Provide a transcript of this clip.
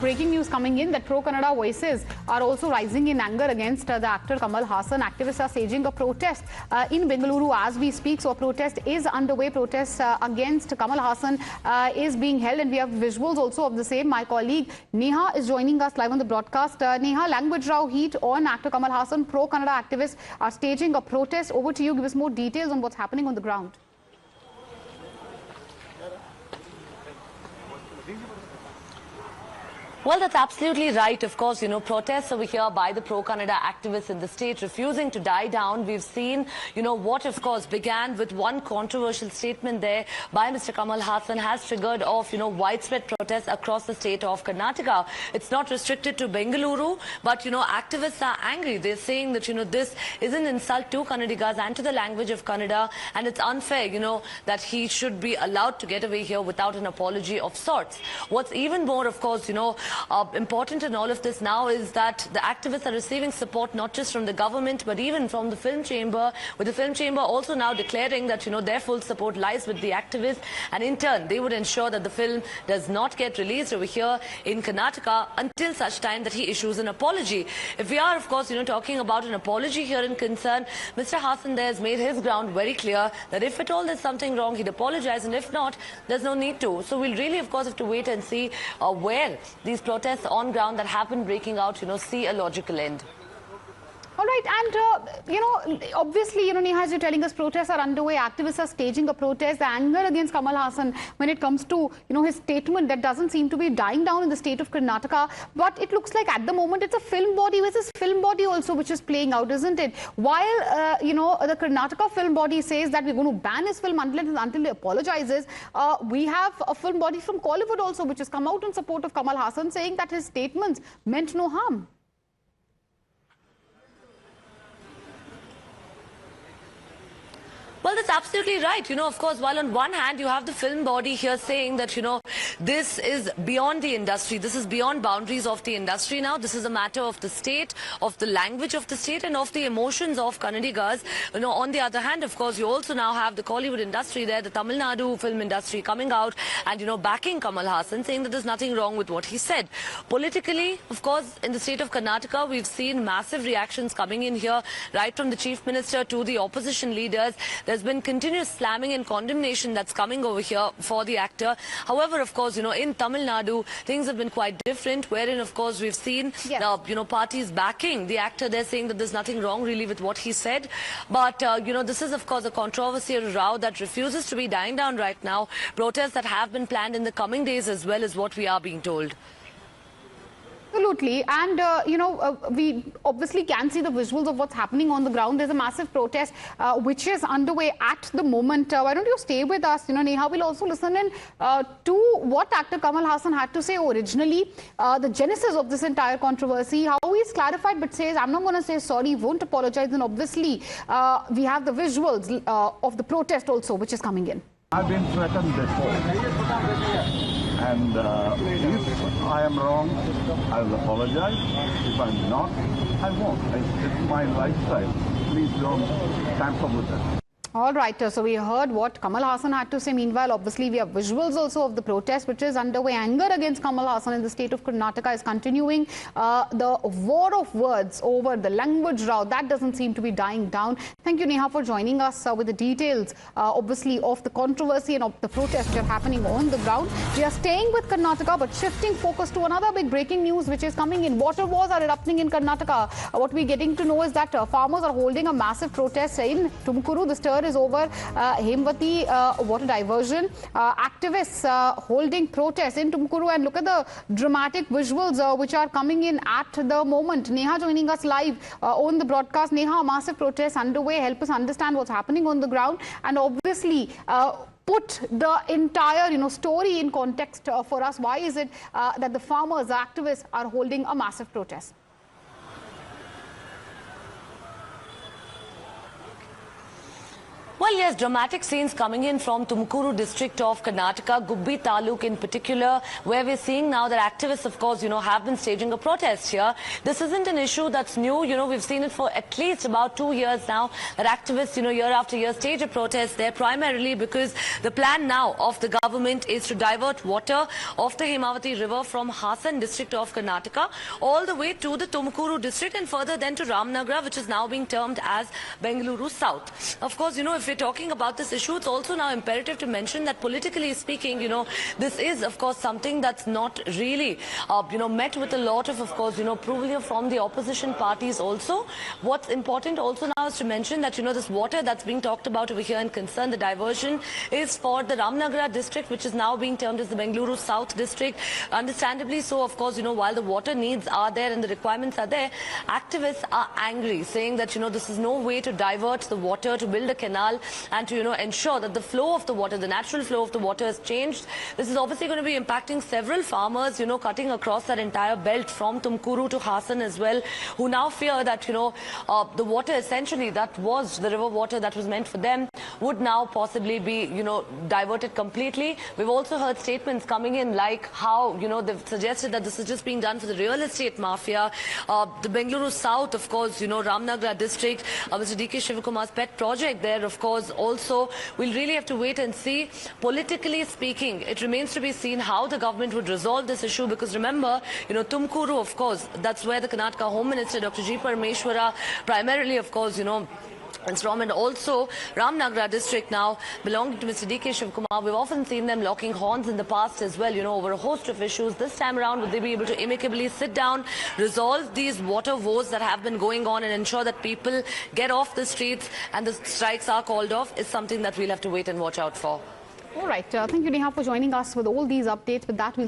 Breaking news coming in that pro-Kannada voices are also rising in anger against the actor Kamal Hassan. Activists are staging a protest in Bengaluru as we speak. So a protest is underway. Protest against Kamal Hassan is being held, and we have visuals also of the same. My colleague Neha is joining us live on the broadcast. Neha, language row heat on actor Kamal Hassan. Pro-Kannada activists are staging a protest. Over to you. Give us more details on what's happening on the ground. Well, that's absolutely right. Of course, protests over here by the pro-Kannada activists in the state refusing to die down. We've seen, what, of course, began with one controversial statement there by Mr. Kamal Hassan has triggered off, widespread protests across the state of Karnataka. It's not restricted to Bengaluru, but, activists are angry. They're saying that, this is an insult to Kannadigas and to the language of Kannada, and it's unfair, that he should be allowed to get away here without an apology of sorts. What's even more, of course, important in all of this now is that the activists are receiving support not just from the government but even from the film chamber, with the film chamber also now declaring that their full support lies with the activists, and in turn they would ensure that the film does not get released over here in Karnataka until such time that he issues an apology. If we are, of course, talking about an apology here in concern, Mr. Hassan there has made his ground very clear that if at all there's something wrong, he'd apologize, and if not, there's no need to. So we'll really, of course, have to wait and see where these protests on ground that have been breaking out, see a logical end. All right, and, obviously, Neha, as you're telling us, protests are underway. Activists are staging a protest. The anger against Kamal Hassan when it comes to, his statement that doesn't seem to be dying down in the state of Karnataka. But it looks like at the moment it's a film body versus film body also which is playing out, isn't it? While, the Karnataka film body says that we're going to ban his film until he apologizes, we have a film body from Kollywood also which has come out in support of Kamal Hassan saying that his statements meant no harm. Well, that's absolutely right. Of course, while on one hand you have the film body here saying that, this is beyond the industry. This is beyond boundaries of the industry now. This is a matter of the state, of the language of the state, and of the emotions of Kannadigas. On the other hand, of course, you also now have the Kollywood industry there, the Tamil Nadu film industry coming out and, backing Kamal Hassan, saying that there's nothing wrong with what he said. Politically, of course, in the state of Karnataka, we've seen massive reactions coming in here, right from the chief minister to the opposition leaders. There's been continuous slamming and condemnation that's coming over here for the actor. However, of course, in Tamil Nadu, things have been quite different, wherein, of course, we've seen, parties backing the actor. They're saying that there's nothing wrong really with what he said. But, this is, of course, a controversy, a row that refuses to be dying down right now. Protests that have been planned in the coming days as well is what we are being told. Absolutely, and we obviously can see the visuals of what's happening on the ground. There's a massive protest which is underway at the moment. Why don't you stay with us? Neha will also listen in to what actor Kamal Hassan had to say originally, the genesis of this entire controversy, how he's clarified but says, I'm not going to say sorry, won't apologize, and obviously we have the visuals of the protest also which is coming in. I've been threatened before, and if I am wrong, I will apologize. If I'm not, I won't. It's my lifestyle. Please don't tamper with it. All right, so we heard what Kamal Hassan had to say. Meanwhile, obviously, we have visuals also of the protest which is underway. Anger against Kamal Hassan in the state of Karnataka is continuing. The war of words over the language row, that doesn't seem to be dying down. Thank you, Neha, for joining us with the details, obviously, of the controversy and of the protests which are happening on the ground. We are staying with Karnataka, but shifting focus to another big breaking news which is coming in. Water wars are erupting in Karnataka. What we're getting to know is that farmers are holding a massive protest in Tumakuru. The stir is over. Hemvati water diversion. Activists holding protests in Tumakuru, and look at the dramatic visuals which are coming in at the moment. Neha joining us live on the broadcast. Neha, a massive protest underway. Help us understand what's happening on the ground, and obviously put the entire story in context for us. Why is it that the farmers, the activists are holding a massive protest? Well, yes, dramatic scenes coming in from Tumakuru district of Karnataka, Gubbi Taluk in particular, where we're seeing now that activists, of course, have been staging a protest here. This isn't an issue that's new. We've seen it for at least about 2 years now, that activists, year after year stage a protest there, primarily because the plan now of the government is to divert water of the Himavati river from Hassan district of Karnataka all the way to the Tumakuru district and further then to Ramnagar, which is now being termed as Bengaluru South. Of course, if we're talking about this issue, it's also now imperative to mention that politically speaking, this is, of course, something that's not really, met with a lot of course, approval from the opposition parties also. What's important also now is to mention that, this water that's being talked about over here and concern, the diversion is for the Ramnagar district, which is now being termed as the Bengaluru South district. Understandably so, of course, while the water needs are there and the requirements are there, activists are angry, saying that, this is no way to divert the water, to build a canal and to ensure that the flow of the water, the natural flow of the water is changed. This is obviously going to be impacting several farmers, cutting across that entire belt from Tumakuru to Hassan as well, who now fear that, the water essentially that was the river water that was meant for them would now possibly be, diverted completely. We've also heard statements coming in like how, they've suggested that this is just being done for the real estate mafia. The Bengaluru South, of course, Ramnagar district, Mr. D.K. Shivakumar's pet project there, of course, also we'll really have to wait and see. Politically speaking, it remains to be seen how the government would resolve this issue, because remember, Tumakuru, of course, that's where the Karnataka Home Minister, Dr. G. Parameshwara, primarily, of course, it's from, and also Ramnagar district now belonging to Mr. D.K. Shivakumar. We've often seen them locking horns in the past as well, over a host of issues. This time around, would they be able to amicably sit down, resolve these water woes that have been going on and ensure that people get off the streets and the strikes are called off, is something that we'll have to wait and watch out for. All right. Thank you, Neha, for joining us with all these updates. With that, we'll